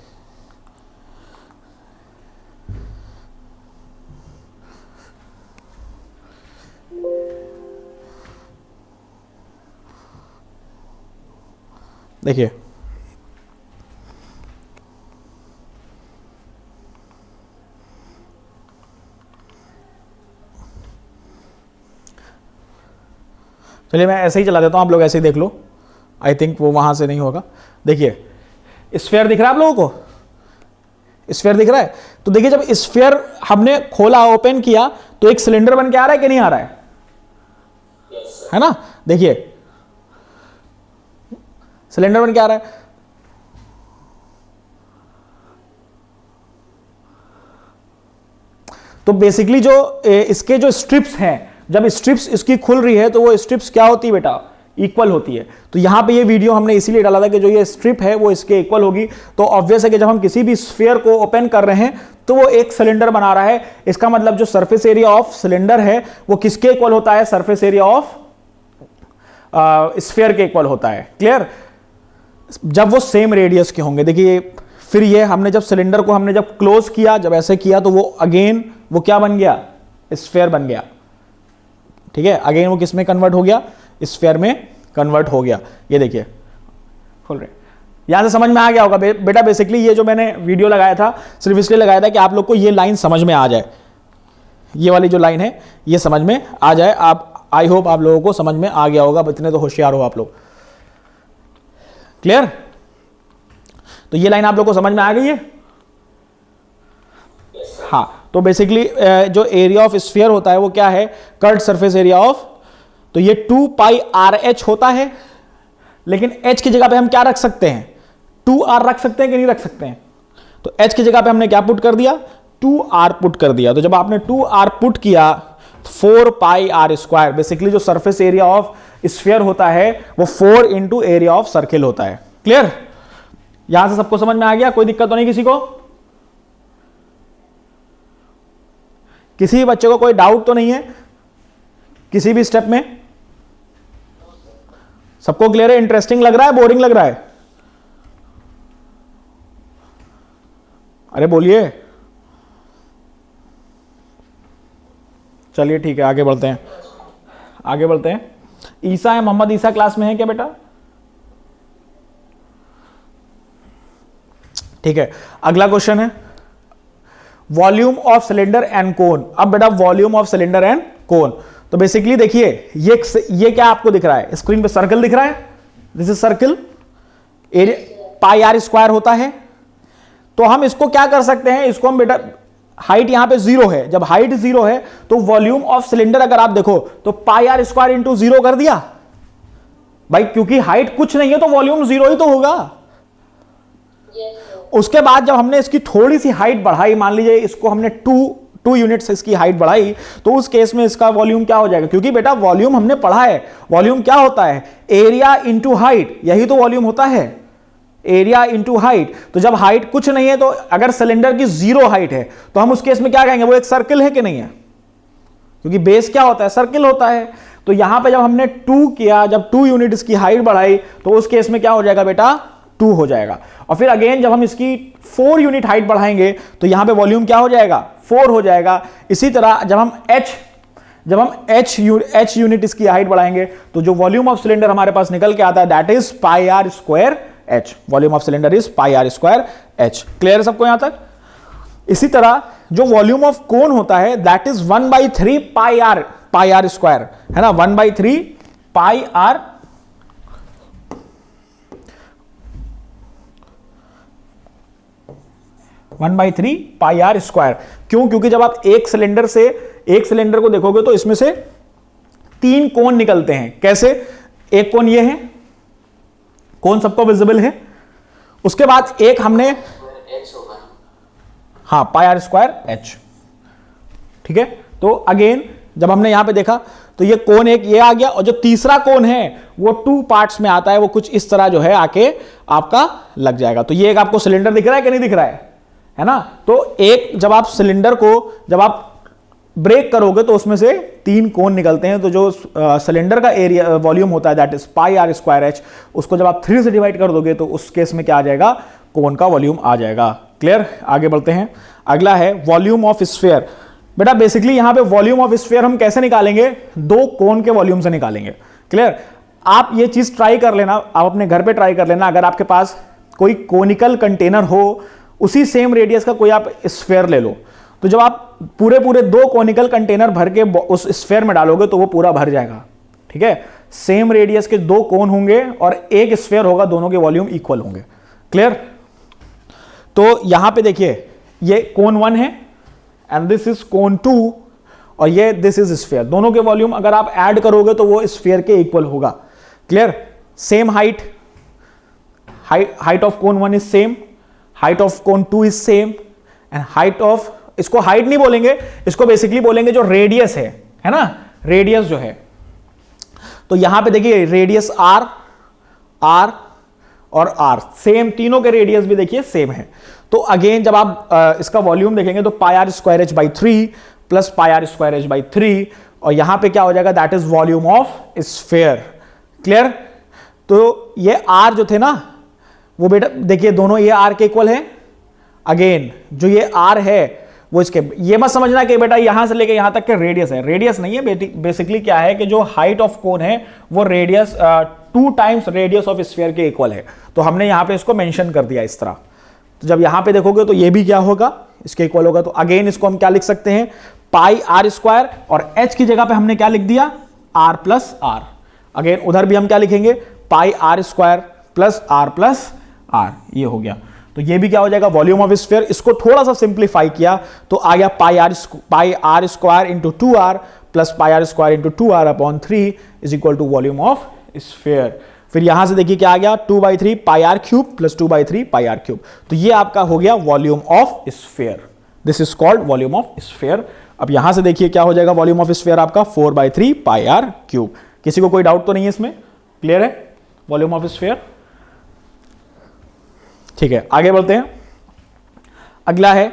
A: देखिए चलिए मैं ऐसे ही चला देता हूं, आप लोग ऐसे ही देख लो। आई थिंक वो वहां से नहीं होगा। देखिए स्फीयर दिख रहा है आप लोगों को, स्फीयर दिख रहा है। तो देखिए जब स्फीयर हमने खोला, ओपन किया तो एक सिलेंडर बन के आ रहा है कि नहीं आ रहा है, है ना। देखिए सिलेंडर बन के आ रहा है। तो बेसिकली जो इसके जो स्ट्रिप्स हैं, जब स्ट्रिप्स इसकी खुल रही है तो वो स्ट्रिप्स क्या होती है बेटा, इक्वल होती है। तो यहां पे ये वीडियो हमने इसीलिए डाला था कि जो ये स्ट्रिप है वो इसके इक्वल होगी। तो ऑब्वियस है कि जब हम किसी भी स्फीयर को ओपन कर रहे हैं तो वो एक सिलेंडर बना रहा है। इसका मतलब जो सरफेस एरिया ऑफ सिलेंडर है वो किसके इक्वल होता है, सरफेस एरिया ऑफ स्फीयर के इक्वल होता है। क्लियर, जब वो सेम रेडियस के होंगे। देखिए फिर ये हमने जब सिलेंडर को हमने जब क्लोज किया, जब ऐसे किया तो वो अगेन वो क्या बन गया, स्फीयर बन गया। ठीक है, अगेन वो किस में कन्वर्ट हो गया, स्फीयर में कन्वर्ट हो गया। ये देखिए खोल रहे, यहां से समझ में आ गया होगा बेटा। बेसिकली ये जो मैंने वीडियो लगाया था सिर्फ इसलिए लगाया था कि आप लोग को ये लाइन समझ में आ जाए, ये वाली जो लाइन है ये समझ में आ जाए। आप आई होप आप लोगों को समझ में आ गया होगा, इतने तो होशियार हो आप लोग। क्लियर, तो ये लाइन आप लोग को समझ में आ गई है। हाँ, तो बेसिकली जो एरिया ऑफ स्फीयर होता है वो क्या है, कर्व्ड सरफेस एरिया ऑफ। तो ये 2 पाई आर एच होता है, लेकिन एच की जगह पे हम क्या रख सकते हैं, 2r रख सकते हैं कि नहीं रख सकते हैं। तो एच की जगह पे हमने क्या पुट कर दिया, 2r पुट कर दिया। तो जब आपने 2r पुट किया 4 पाई आर स्क्वायर, बेसिकली जो सरफेस एरिया ऑफ स्फीयर होता है वो 4 इंटू एरिया ऑफ सर्किल होता है। क्लियर, यहां से सबको समझ में आ गया, कोई दिक्कत तो नहीं किसी को, किसी भी बच्चे को कोई डाउट तो नहीं है किसी भी स्टेप में, सबको क्लियर है। इंटरेस्टिंग लग रहा है, बोरिंग लग रहा है, अरे बोलिए। चलिए ठीक है, आगे बढ़ते हैं, आगे बढ़ते हैं। ईसा है, मोहम्मद ईसा क्लास में है क्या बेटा? ठीक है, अगला क्वेश्चन है वॉल्यूम ऑफ सिलेंडर एंड कोन। अब बेटा वॉल्यूम ऑफ सिलेंडर एंड कोन, तो बेसिकली देखिए ये क्या आपको दिख रहा है स्क्रीन पे? सर्कल दिख रहा है, this is circle, area pi r square होता है। तो हम इसको क्या कर सकते हैं, इसको हम बेटा हाइट यहां पे 0 है, जब हाइट 0 है तो वॉल्यूम ऑफ सिलेंडर अगर आप देखो तो पाई आर स्क्वायर इंटू 0 कर दिया भाई, क्योंकि हाइट कुछ नहीं है तो वॉल्यूम 0 ही तो होगा। उसके बाद जब हमने इसकी थोड़ी सी हाइट बढ़ाई, मान लीजिए इसको हमने 2 यूनिट्स इसकी हाइट बढ़ाई, तो उस केस में इसका वॉल्यूम क्या हो जाएगा? क्योंकि बेटा वॉल्यूम हमने पढ़ा है, वॉल्यूम क्या होता है? एरिया इंटू हाइट, यही तो वॉल्यूम होता है, एरिया इंटू हाइट। तो जब हाइट कुछ नहीं है, तो अगर सिलेंडर की 0 हाइट है तो हम उस केस में क्या कहेंगे? वो एक सर्किल है कि नहीं है? क्योंकि बेस क्या होता है? सर्किल होता है। तो यहां पे जब हमने 2 किया, जब 2 यूनिट इसकी हाइट बढ़ाई, तो उस केस में क्या हो जाएगा बेटा? 2 हो जाएगा। और फिर अगेन जब हम इसकी 4 यूनिट हाइट बढ़ाएंगे तो यहां पे वॉल्यूम क्या हो जाएगा? 4 हो जाएगा। इसी तरह जब हम h यूनिट इसकी हाइट बढ़ाएंगे तो जो वॉल्यूम ऑफ सिलेंडर हमारे पास निकल के आता है that is pi r square h। Volume of cylinder is pi r square h। Clear है सबको यहां तक? इसी तरह जो वॉल्यूम ऑफ कोन होता है that is 1/3 pi r square, है ना, 1/3 pi r 1/3 pi r square. क्यों? क्योंकि जब आप एक सिलेंडर को देखोगे तो इसमें से 3 कोन निकलते हैं। कैसे? एक कोन ये है, कोन सबको विजिबल है। उसके बाद एक हमने हाँ पाई आर स्क्वायर एच, ठीक है। तो अगेन जब हमने यहां पे देखा तो ये कोन एक ये आ गया, और जो तीसरा कोन है वो 2 पार्ट्स में आता है, वो कुछ इस तरह जो है आके आपका लग जाएगा। तो ये एक आपको सिलेंडर दिख रहा है कि नहीं दिख रहा है ना? तो एक जब आप सिलेंडर को जब आप ब्रेक करोगे तो उसमें से 3 कोन निकलते हैं। तो जो सिलेंडर का एरिया वॉल्यूम होता है that is pi r square h, उसको जब आप 3 से डिवाइड कर दोगे तो उस केस में क्या आ जाएगा? कोन का वॉल्यूम आ जाएगा। क्लियर? आगे बढ़ते हैं। अगला है वॉल्यूम ऑफ स्फीयर। बेटा बेसिकली यहां पे वॉल्यूम ऑफ स्फीयर हम कैसे निकालेंगे? 2 कोन के वॉल्यूम से निकालेंगे। क्लियर? आप ये चीज ट्राई कर लेना, आप अपने घर पे ट्राई कर लेना। अगर आपके पास कोई कोनिकल कंटेनर हो, उसी सेम रेडियस का कोई आप स्फीयर ले लो, तो जब आप पूरे 2 कोनिकल कंटेनर भर के उस स्फीयर में डालोगे तो वो पूरा भर जाएगा। ठीक है? सेम रेडियस के 2 कोन होंगे और एक स्फीयर होगा, दोनों के वॉल्यूम इक्वल होंगे। क्लियर? तो यहां पे देखिए ये कोन 1 है एंड दिस इज कोन 2 और ये दिस इज स्फीयर। दोनों के वॉल्यूम अगर आप ऐड करोगे तो वो स्फीयर के इक्वल होगा। Clear? Same height of cone 1 is same, height of cone 2 is same, and height of, इसको हाइट नहीं बोलेंगे, इसको बेसिकली बोलेंगे जो रेडियस है ना, रेडियस जो है। तो यहां पे देखिए रेडियस आर और आर सेम, तीनों के रेडियस भी देखिए सेम है। तो अगेन जब आप इसका वॉल्यूम देखेंगे तो pi r square h by 3 plus pi r square h by 3, और यहां पे क्या हो जाएगा? That is volume of sphere. Clear? तो ये आर जो थे ना वो बेटा देखिए दोनों ये आर के इक्वल है। अगेन जो ये आर है वो इसके, ये मत समझना कि बेटा यहां से लेके यहां तक के रेडियस है, रेडियस नहीं है। बेसिकली क्या है कि जो हाइट ऑफ कोन है वो radius 2 times radius of sphere के इक्वल है। तो हमने यहां पे इसको मेंशन कर दिया इस तरह। तो जब यहां पे देखोगे तो ये भी क्या होगा? इसके इक्वल होगा। तो अगेन इसको हम क्या लिख सकते हैं? पाई आर स्क्वायर, और एच की जगह पे हमने क्या लिख दिया? Are plus are. अगेन उधर भी हम क्या लिखेंगे? Pi r square plus r, ये हो गया। तो ये भी क्या हो जाएगा? Volume of sphere. इसको थोड़ा सा सिंप्लीफाई किया तो आ गया pi r square into 2r plus pi r square into 2r upon 3 is equal to volume of sphere. फिर यहां से देखिए क्या आ गया? 2/3 pi r cube plus 2/3 pi r cube. तो ये आपका हो गया volume of sphere. This is called volume of sphere. अब यहां से देखिए क्या हो जाएगा? वॉल्यूम ऑफ स्फीयर आपका 4/3 पाई आर क्यूब। किसी को कोई डाउट तो नहीं है इसमें? क्लियर है वॉल्यूम ऑफ स्फीयर? ठीक है, आगे बढ़ते हैं। अगला है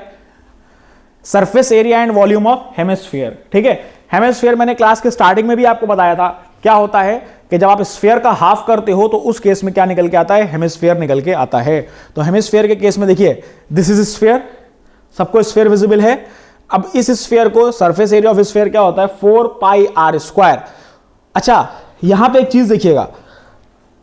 A: surface area and volume of hemisphere. ठीक है, हेमिस्फीयर मैंने क्लास के स्टार्टिंग में भी आपको बताया था क्या होता है कि जब आप स्फीयर का हाफ करते हो तो उस केस में क्या निकल के आता है? हेमिस्फीयर निकल के आता है। तो हेमिस्फीयर के केस में देखिए दिस इज स्फीयर, सबको स्फीयर विजिबल है। अब इस स्फीयर को, सरफेस एरिया ऑफ स्फीयर क्या होता है, 4 पाई आर स्क्वायर। अच्छा यहां पे एक चीज देखिएगा,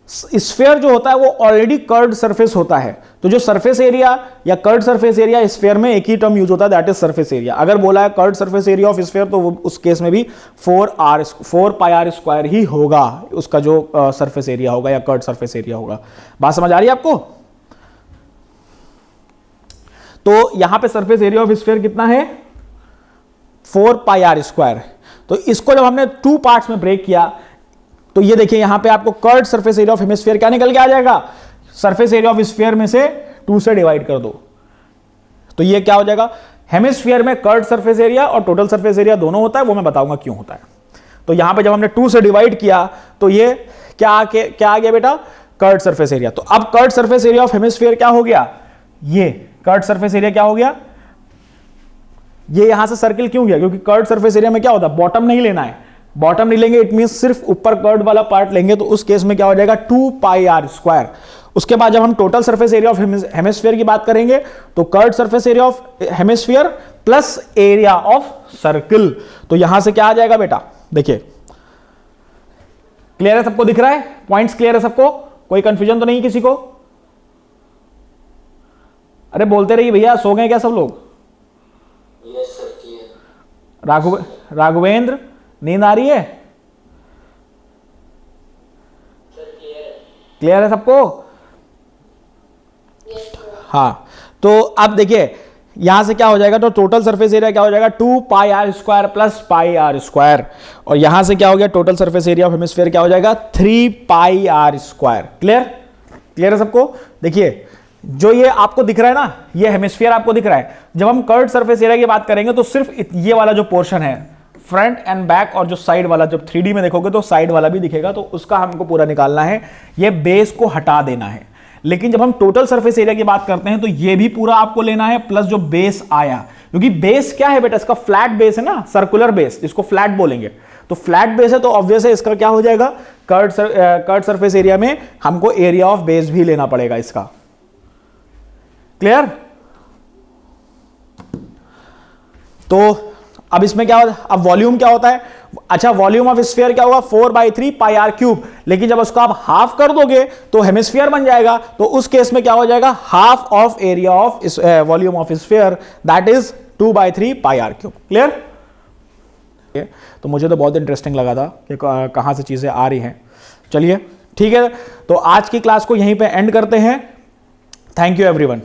A: स्फीयर जो होता है वो ऑलरेडी कर्व्ड सरफेस होता है, तो जो सरफेस एरिया या कर्व्ड सरफेस एरिया स्फीयर में एक ही टर्म यूज होता है, दैट इज सरफेस एरिया। अगर बोला है curved surface area of sphere तो वो उस केस में भी 4 पाई आर स्क्वायर ही होगा, उसका जो सरफेस एरिया होगा या कर्व्ड सरफेस एरिया होगा। बात समझ आ रही है आपको? तो यहां पे सरफेस एरिया ऑफ स्फीयर कितना है, 4 पाई आर स्क्वायर। तो इसको जब हमने 2 पार्ट्स में ब्रेक किया तो ये देखिए यहां पे आपको curved surface area of hemisphere क्या निकल के आ जाएगा, सरफेस एरिया ऑफ स्फीयर में से 2 से डिवाइड कर दो, तो ये क्या हो जाएगा, हेमिस्फीयर में कर्व्ड सरफेस एरिया और टोटल सरफेस एरिया दोनों होता है, वो मैं बताऊंगा क्यों होता है। तो यहां पे जब हमने 2 से डिवाइड किया तो ये क्या आ गया बेटा, कर्व्ड सरफेस एरिया। तो अब curved surface area of hemisphere क्या हो गया, ये कर्व्ड सरफेस एरिया क्या हो गया, ये यहां से सर्किल क्यों गया, क्योंकि कर्व्ड सरफेस एरिया में क्या होता है, बॉटम नहीं लेना है, बॉटम नहीं लेंगे, इट मीन सिर्फ ऊपर कर्व्ड वाला पार्ट लेंगे, तो उस केस में क्या हो जाएगा 2 पाई आर स्क्वायर। उसके बाद जब हम total surface area of hemisphere की बात करेंगे तो curved surface area of hemisphere plus area of circle, तो यहां से क्या आ जाएगा बेटा, देखिए क्लियर है सबको, दिख रहा है, पॉइंट्स क्लियर है सबको, कोई कंफ्यूजन तो नहीं किसी को? अरे बोलते रहिए भैया, सो गए क्या सब लोग?
B: Yes sir clear.
A: राघवेंद्र नींद आ रही है? क्लियर है सबको? हाँ, तो अब देखिए यहां से क्या हो जाएगा, तो टोटल सरफेस एरिया क्या हो जाएगा 2 pi r square plus pi r square, और यहां से क्या हो गया, total surface area of hemisphere क्या हो जाएगा 3 पाई आर स्क्वायर। क्लियर है सबको? देखिए जो ये आपको दिख रहा है ना, ये हेमिस्फीयर आपको दिख रहा है, जब हम कर्व्ड सरफेस एरिया की बात करेंगे तो सिर्फ ये वाला जो पोर्शन है, फ्रंट एंड बैक, और जो साइड वाला, जब 3D में देखोगे तो साइड वाला भी दिखेगा, तो उसका हमको पूरा निकालना है, ये बेस को हटा देना है। लेकिन जब हम टोटल सरफेस एरिया की बात करते हैं तो ये भी पूरा आपको लेना है, प्लस जो बेस आया, क्योंकि बेस क्या है बेटा, इसका फ्लैट बेस है ना, सर्कुलर बेस, इसको फ्लैट बोलेंगे, तो फ्लैट बेस है तो ऑब्वियस है इसका क्या हो जाएगा, कर्व्ड सरफेस एरिया में हमको एरिया ऑफ बेस भी लेना पड़ेगा इसका। क्लियर? तो अब इसमें क्या होता है, अब वॉल्यूम क्या होता है, अच्छा वॉल्यूम ऑफ स्फीयर क्या होगा 4/3 पाई आर क्यूब, लेकिन जब उसको आप हाफ कर दोगे तो हेमिस्फीयर बन जाएगा, तो उस केस में क्या हो जाएगा, half of area of volume of sphere, that is 2/3 pi r cube. Clear? तो मुझे तो बहुत इंटरेस्टिंग लगा था कि कहां से चीजें आ रही हैं। चलिए ठीक है, तो आज की क्लास को यहीं पे एंड करते हैं। Thank you everyone.